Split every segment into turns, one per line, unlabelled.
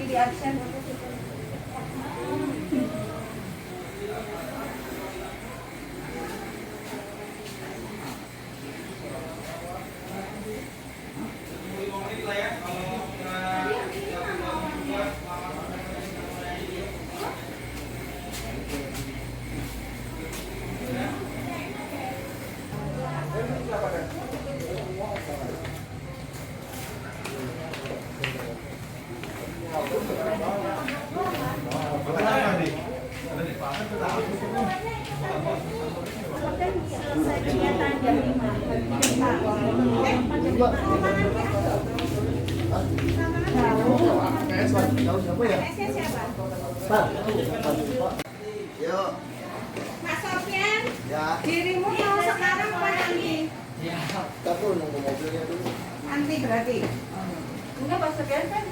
Di absen.
Yuk.
Mas Sofyan,
Ya.
dirimu mau sekarang apa nanti?
Kita pun nunggu mobilnya dulu.
Nanti berarti. Enggak, Mas Sofyan kan.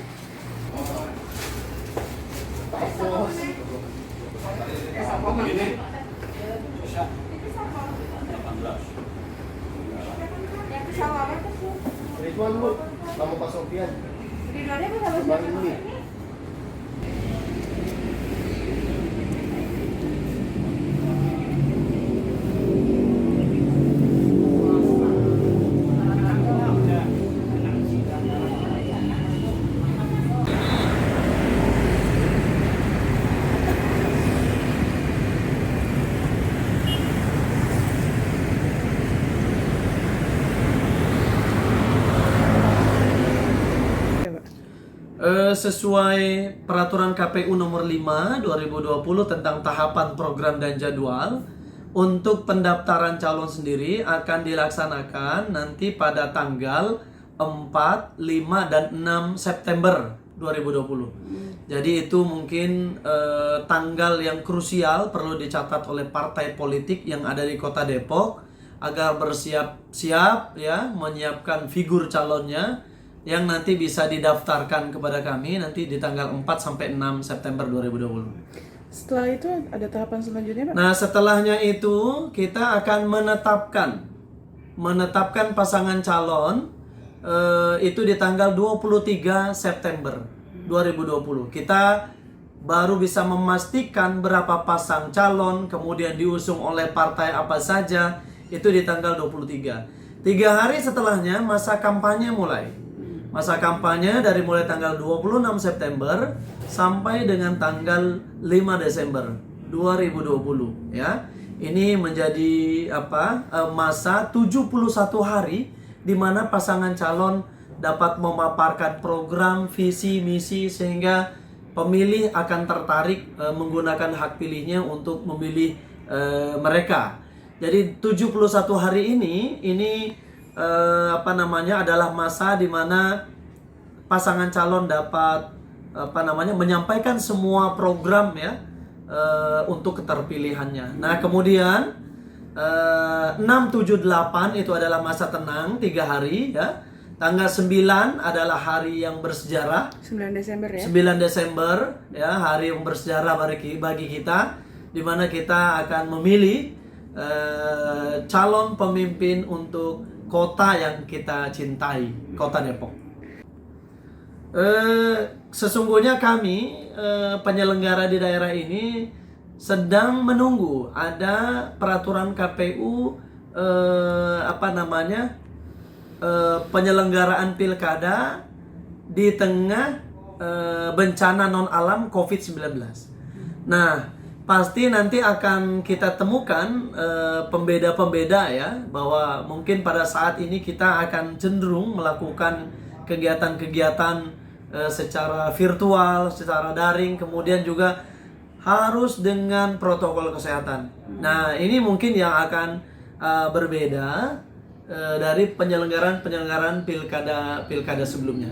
Yang pesawat apa tuh?
Ridwan Bu, sama Pak Sofian.
Ridwannya apa sama
Bang
siapa?
Indi.
Sesuai peraturan KPU nomor 5 2020 tentang tahapan program dan jadwal, untuk pendaftaran calon sendiri akan dilaksanakan nanti pada tanggal 4, 5, dan 6 September 2020. Jadi itu mungkin tanggal yang krusial perlu dicatat oleh partai politik yang ada di Kota Depok agar bersiap-siap ya menyiapkan figur calonnya yang nanti bisa didaftarkan kepada kami nanti di tanggal 4 sampai 6 September 2020.
Setelah itu ada tahapan selanjutnya, Pak?
Nah, setelahnya itu kita akan menetapkan pasangan calon itu di tanggal 23 September 2020. Kita baru bisa memastikan berapa pasang calon, kemudian diusung oleh partai apa saja, itu di tanggal 23. 3 hari setelahnya masa kampanye mulai. Masa kampanye dari mulai tanggal 26 September sampai dengan tanggal 5 Desember 2020 ya. Ini menjadi masa 71 hari di mana pasangan calon dapat memaparkan program, visi, misi sehingga pemilih akan tertarik menggunakan hak pilihnya untuk memilih mereka. Jadi 71 hari ini adalah masa di mana pasangan calon dapat menyampaikan semua program ya untuk keterpilihannya. Nah, kemudian 6, 7, 8 itu adalah masa tenang 3 hari ya. Tanggal 9 adalah hari yang bersejarah.
9 Desember ya.
9 Desember ya, hari yang bersejarah bagi kita di mana kita akan memilih calon pemimpin untuk kota yang kita cintai, Kota Depok. Sesungguhnya kami penyelenggara di daerah ini sedang menunggu ada peraturan KPU penyelenggaraan pilkada di tengah bencana non alam COVID-19. Nah, pasti nanti akan kita temukan pembeda-pembeda ya, bahwa mungkin pada saat ini kita akan cenderung melakukan kegiatan-kegiatan secara virtual, secara daring, kemudian juga harus dengan protokol kesehatan. Nah, ini mungkin yang akan berbeda dari penyelenggaraan pilkada sebelumnya.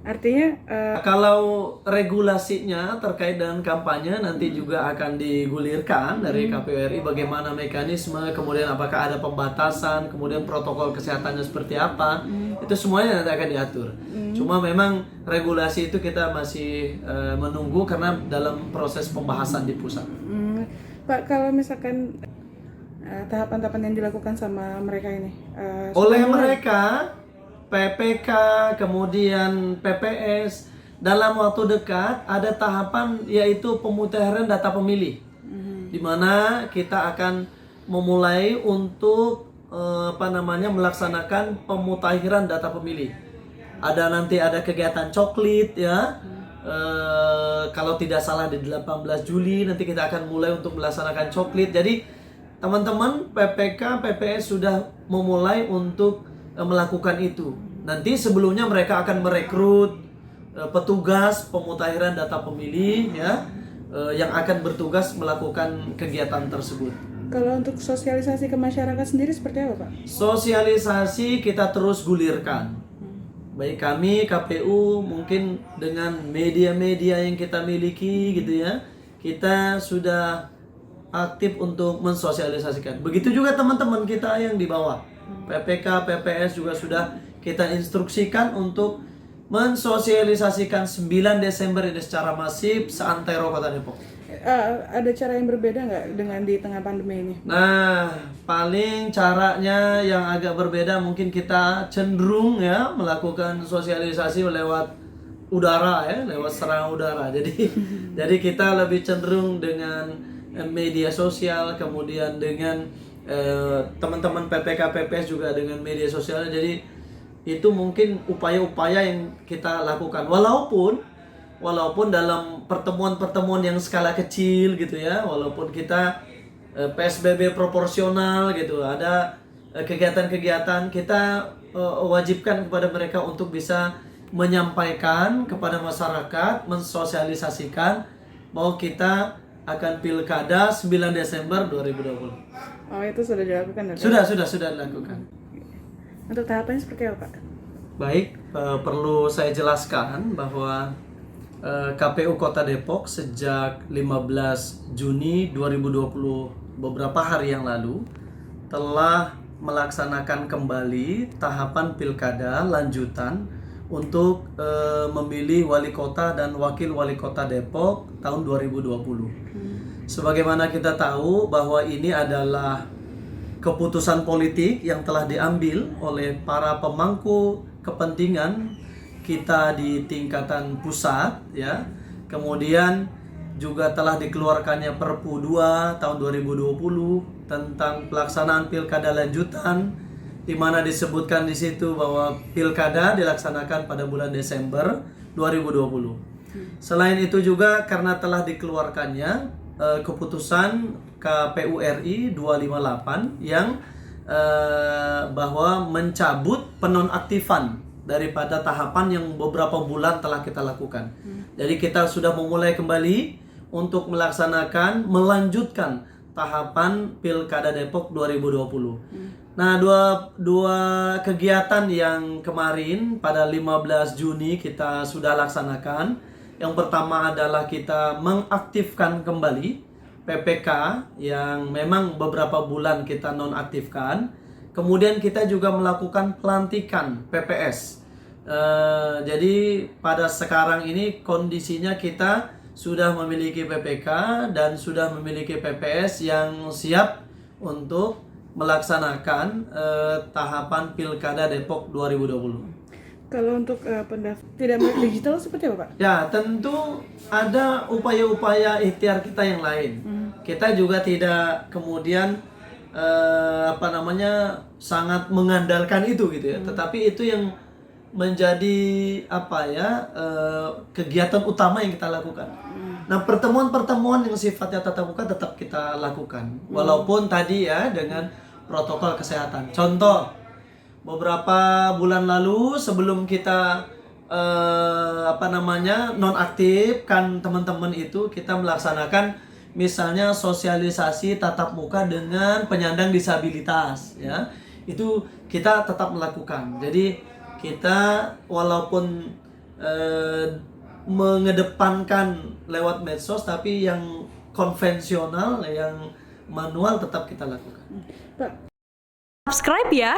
Artinya
Kalau regulasinya terkait dengan kampanye nanti juga akan digulirkan dari KPU RI bagaimana mekanisme, kemudian apakah ada pembatasan, kemudian protokol kesehatannya seperti apa, itu semuanya nanti akan diatur. Cuma memang regulasi itu kita masih menunggu karena dalam proses pembahasan di pusat.
Pak, kalau misalkan tahapan-tahapan yang dilakukan sama mereka ini
Oleh
sudah mulai?
mereka, PPK, kemudian PPS, dalam waktu dekat ada tahapan yaitu pemutahiran data pemilih, di mana kita akan memulai untuk melaksanakan pemutahiran data pemilih. Nanti ada kegiatan coklit ya. Kalau tidak salah di 18 Juli nanti kita akan mulai untuk melaksanakan coklit. Jadi teman-teman PPK, PPS sudah memulai untuk melakukan itu. Nanti sebelumnya mereka akan merekrut petugas pemutahiran data pemilih ya, yang akan bertugas melakukan kegiatan tersebut.
Kalau untuk sosialisasi ke masyarakat sendiri seperti apa, Pak?
Sosialisasi kita terus gulirkan. Baik kami KPU mungkin dengan media-media yang kita miliki gitu ya, kita sudah aktif untuk mensosialisasikan. Begitu juga teman-teman kita yang di bawah, PPK, PPS juga sudah kita instruksikan untuk mensosialisasikan 9 Desember ini secara masif seantero Kota Depok.
Ada cara yang berbeda nggak dengan di tengah pandemi ini?
Nah, paling caranya yang agak berbeda mungkin kita cenderung ya melakukan sosialisasi lewat udara ya, lewat serangan udara. Jadi kita lebih cenderung dengan media sosial, kemudian dengan teman-teman PPK PPS juga dengan media sosial. Jadi itu mungkin upaya-upaya yang kita lakukan. Walaupun dalam pertemuan-pertemuan yang skala kecil gitu ya, walaupun kita PSBB proporsional gitu, ada kegiatan-kegiatan kita wajibkan kepada mereka untuk bisa menyampaikan kepada masyarakat, mensosialisasikan bahwa kita akan pilkada 9 Desember 2020.
Oh, itu sudah dilakukan?
Sudah dilakukan.
Untuk tahapannya seperti apa, Pak?
Baik, perlu saya jelaskan bahwa KPU Kota Depok sejak 15 Juni 2020 beberapa hari yang lalu telah melaksanakan kembali tahapan pilkada lanjutan untuk memilih wali kota dan wakil wali kota Depok tahun 2020. Sebagaimana kita tahu bahwa ini adalah keputusan politik yang telah diambil oleh para pemangku kepentingan kita di tingkatan pusat ya. Kemudian juga telah dikeluarkannya Perpu 2 tahun 2020 tentang pelaksanaan pilkada lanjutan, di mana disebutkan di situ bahwa pilkada dilaksanakan pada bulan Desember 2020. Selain itu juga karena telah dikeluarkannya keputusan KPU RI 258 yang bahwa mencabut penonaktifan daripada tahapan yang beberapa bulan telah kita lakukan. Jadi kita sudah memulai kembali untuk melanjutkan tahapan Pilkada Depok 2020. Nah, dua kegiatan yang kemarin pada 15 Juni kita sudah laksanakan. Yang pertama adalah kita mengaktifkan kembali PPK yang memang beberapa bulan kita nonaktifkan. Kemudian kita juga melakukan pelantikan PPS. Jadi pada sekarang ini kondisinya kita sudah memiliki PPK dan sudah memiliki PPS yang siap untuk melaksanakan tahapan Pilkada Depok 2020.
Kalau untuk tidak digital seperti apa, Pak?
Ya, tentu ada upaya-upaya ikhtiar kita yang lain. Kita juga tidak kemudian sangat mengandalkan itu gitu ya. Tetapi itu yang menjadi kegiatan utama yang kita lakukan. Nah, pertemuan-pertemuan yang sifatnya tatap muka tetap kita lakukan. Walaupun tadi ya dengan protokol kesehatan. Contoh, beberapa bulan lalu sebelum kita nonaktif kan teman-teman itu kita melaksanakan misalnya sosialisasi tatap muka dengan penyandang disabilitas ya. Itu kita tetap melakukan. Jadi kita walaupun mengedepankan lewat medsos tapi yang konvensional, yang manual tetap kita lakukan.
Pak,
Subscribe ya.